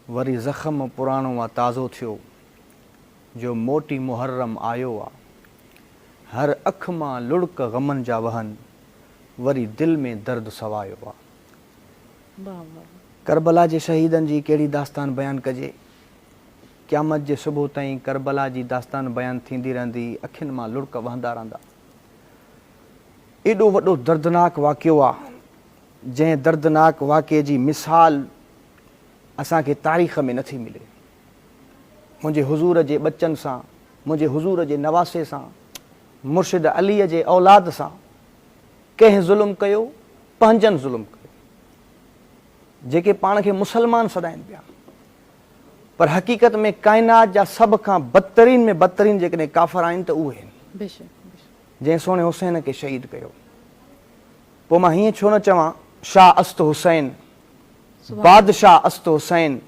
वरी ज़ख़्म पुराणो आ ताज़ो थियो, जो मोटी मुहर्रम आयो आ। हर अख मां लुढ़क ग़मनि जा वहनि, वरी दिल में दर्द सवायो आ। करबला जे शहीदनि जी कहिड़ी दास्तान बयानु कजे। क़यामत जे सुबुह ताईं करबला जी दास्तान बयानु थींदी रहंदी, अखियुनि मां लुढ़क वहंदा रहंदा। एॾो वॾो दर्दनाक वाक़ियो आहे, जंहिं दर्दनाक वाक़िए जी मिसाल असांखे तारीख़ में नथी मिले। मुंहिंजे हुज़ूर जे बचनि सां, मुंहिंजे हुज़ूर जे नवासे सां, मुर्शिद अलीअ जे औलाद सां कंहिं ज़ुल्म कयो, पंहिंजनि ज़ुल्म कयो, जेके पाण खे मुसलमान सॾाइनि पिया, पर हक़ीक़त में काइनात जा सभ खां बदतरीन में बदतरीन जेकॾहिं काफ़िर आहिनि त उहे आहिनि, जंहिं सोणे हुसैन खे शहीद कयो। पोइ मां हीअं छो न चवां, शाह अस्त हुसैन, बादशाह अस्त हुसैन,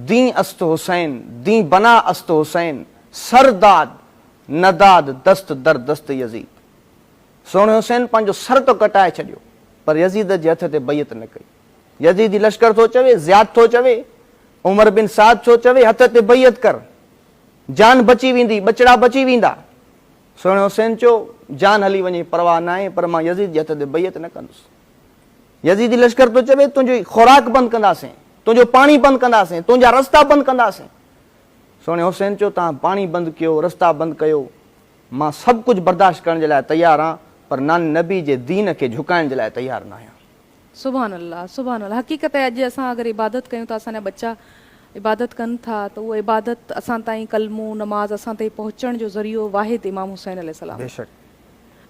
दी अस्त हुसैन, दी बना अस्त हुसैन, सरदाद नदाद दस्त दर दस्त यज़ीद। सोणे हुसैन पंहिंजो सर तो कटाए छॾियो, पर यज़ीद जे हथ ते बैयत न कई। यज़ीदी लश्कर थो चवे, ज़ियाद थो चवे, उमर बिन साद थो चवे, हथ ते बैयत कर, जान बची वेंदी, बचड़ा बची वेंदा। सोणे हुसैन चयो जान हली वञे परवाह न आहे, पर मां यज़ीद जे हथ ते बैयत न कंदुसि। यज़ीदी लश्कर थो चवे तुंहिंजी खुराक बंदि कंदासीं, तुंहिंजो पाणी बंदि कंदासीं, तुंहिंजा रस्ता बंदि कंदासीं। सोणे हुसैन चयो तव्हां पाणी बंदि कयो, रस्ता बंदि कयो, मां सभु कुझु बर्दाश्त करण जे लाइ तयारु आहियां, पर नान नबी जे दीन खे झुकाइण जे लाइ तयारु न आहियां। सुभान अल्लाह, सुभान अल्लाह। हक़ीक़त आहे अॼु असां अगरि इबादत कयूं था, असांजा बच्चा इबादत कनि था, त उहा इबादत असां ताईं कलमो नमाज़ असां ताईं पहुचण जो ज़रियो वाहिद इमाम हुसैन अलैहिस्सलाम। बेशक।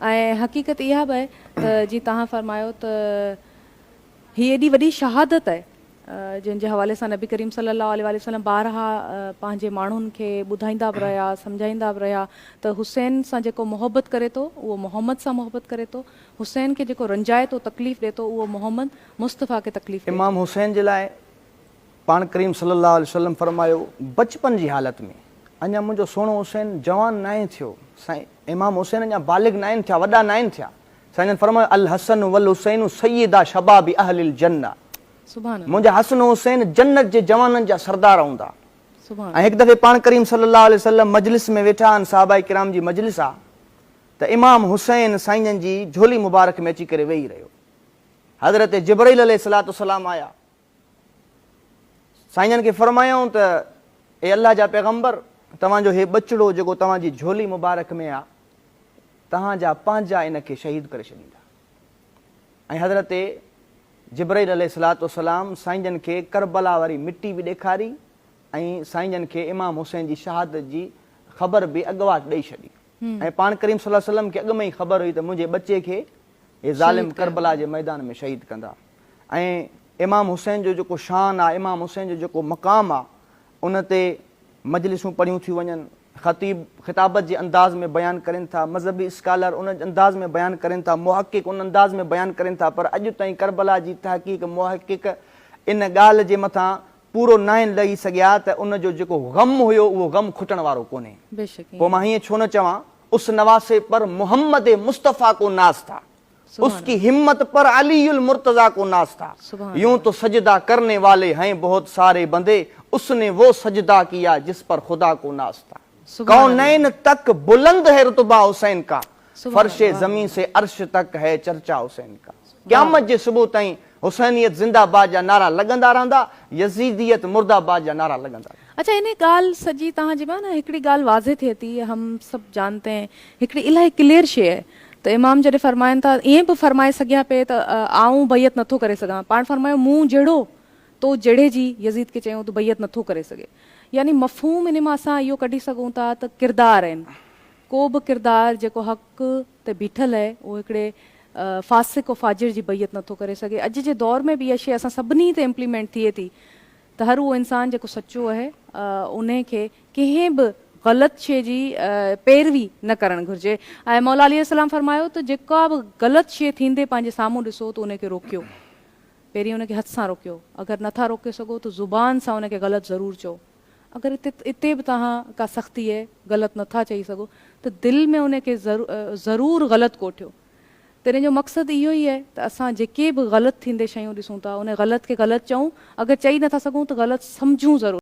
ऐं हक़ीक़त इहा बि आहे त जीअं तव्हां फरमायो त हीअ एॾी वॾी शहादत आहे, जंहिंजे हवाले सां नबी करीम सल्लल्लाहु अलैहि वसल्लम बारहा पंहिंजे माण्हुनि खे ॿुधाईंदा बि रहिया, सम्झाईंदा बि रहिया त हुसैन सां जेको मोहबत करे थो उहो मोहम्मद सां मोहबत करे थो, हुसैन खे जेको रंजाए थो, तकलीफ़ ॾिए थो, उहो मोहम्मद मुस्तफ़ा खे तकलीफ़। इमाम हुसैन जे लाइ पाण करीम सल्लल्लाहु अलैहि वसल्लम फरमायो, बचपन जी हालत में, अञा मुंहिंजो सोणो हुसैन जवान न आहे थियो, साईं इमाम हुसैन अञा बालिग न आहिनि थिया, वॾा न आहिनि थिया। साईं फरमायो अल हसन वल हुसैन सय्यदा शबाबी अहलिल जन्नह। मुंहिंजा हसन हुसैन जन्नत जे जवाननि जा सरदार हूंदा। ऐं हिकु दफ़े पाण करीम सल्लल्लाहु अलैहि वसल्लम मजलिस में वेठा आहिनि, सहाबाए किराम जी मजलिस आहे, त इमाम हुसैन साईं जी झोली मुबारक में अची करे वेही रहियो। हज़रत जिब्राइल अलैहिस्सलाम आया, साईं खे फरमायूं त ए अल्लाह जा पैगंबर, तव्हांजो हे बचड़ो जेको तव्हांजी झोली मुबारक में आहे, तव्हांजा पंहिंजा इन खे शहीद करे छॾींदा। ऐं हज़रत जिब्राइल अलैहिस्सलाम साईं जन खे करबला वारी मिट्टी बि ॾेखारी ऐं साईं जन खे इमाम हुसैन जी शहादत जी ख़बर बि अॻुवाट ॾेई छॾी। ऐं पाण करीम सल्लल्लाहु अलैहि वसल्लम खे अॻु में ई ख़बर हुई त मुंहिंजे बचे खे हे ज़ालिम करबला जे मैदान में शहीद कंदा। ऐं इमाम हुसैन जो जेको शान आहे, इमाम हुसैन जो जेको मक़ाम आहे, उन ते मजलिसूं पढ़ियूं थियूं वञनि, ख़तीब ख़िताबत जे अंदाज़ में बयानु कनि था, मज़हबी स्कॉलर उन अंदाज़ में बयानु कनि था, मुहक़िक़ उन अंदाज़ में बयानु कनि था, पर अॼु ताईं करबला जी तहक़ीक़ मुहक़िक़ इन ॻाल्हि जे मथां पूरो न आहिनि लही सघिया त उन जो जेको ग़म हुयो उहो ग़म खुटण वारो कोन्हे। पोइ मां हीअं छो न चवां, उस नवासे पर मोहम्मद मुस्तफ़ा को नाज़ था, उसकी हिम्मत पर अलीउल मुर्तज़ा को नाज़ था। यूं तो सजदा करने वाले हैं बहुत सारे बंदे, उसने वो सजदा किया जिस पर खुदा को नाज़ था। कौनैन तक बुलंद है रुतबा हुसैन का, फर्शे जमीन से अर्श तक है चर्चा हुसैन का। क़यामत जे सुबुह ताईं हुसैनियत जिंदाबाद जा नारा लॻंदा रहंदा, यज़ीदियत मुर्दाबाद जा नारा लॻंदा। अच्छा, इन ॻाल्हि सॼी तव्हांजी न हिकिड़ी ॻाल्हि वाज़े थिए थी, हम सभु जानते हैं, हिकिड़ी इलाही क्लियर शइ आहे त इमाम जॾहिं फरमाइनि था, ईअं बि फरमाए सघिया पे त आऊं बैयत नथो करे सघां, पाण फरमायो मूं जहिड़ो तो जहिड़े जी, यज़ीद खे चयूं त बैयत नथो करे सघे। यानी मफ़हूम इन मां असां इहो कढी सघूं था त किरदार आहिनि, को बि किरदार जेको हक़ ते बीठल आहे उहो हिकिड़े फासिक व फाजिर जी बैयत नथो करे सघे। अॼु जे दौर में बि इहा शइ असां सभिनी ते इम्प्लीमेंट थिए थी त हर उहो इंसानु जेको सचो आहे उन खे कंहिं बि ग़लति शइ जी पैरवी न करणु घुरिजे। ऐं मौला अली सलाम फरमायो त जेका बि ग़लति शइ थींदे पंहिंजे साम्हूं ॾिसो त उनखे रोकियो, पहिरीं उनखे हथ सां रोकियो, अगरि नथा रोके सघो त ज़ुबान सां उनखे ग़लति ज़रूरु चओ। अगरि इते बि तव्हां का सख़्ती आहे, ग़लति नथा चई सघो त दिलि में उनखे ज़रूरु ग़लति कोठियो। त इन जो मक़सदु इहो ई आहे त असां जेके बि ग़लति थींदे शयूं ॾिसूं था उन ग़लति खे ग़लति चऊं, अगरि चई नथा सघूं त ग़लति सम्झूं ज़रूरु।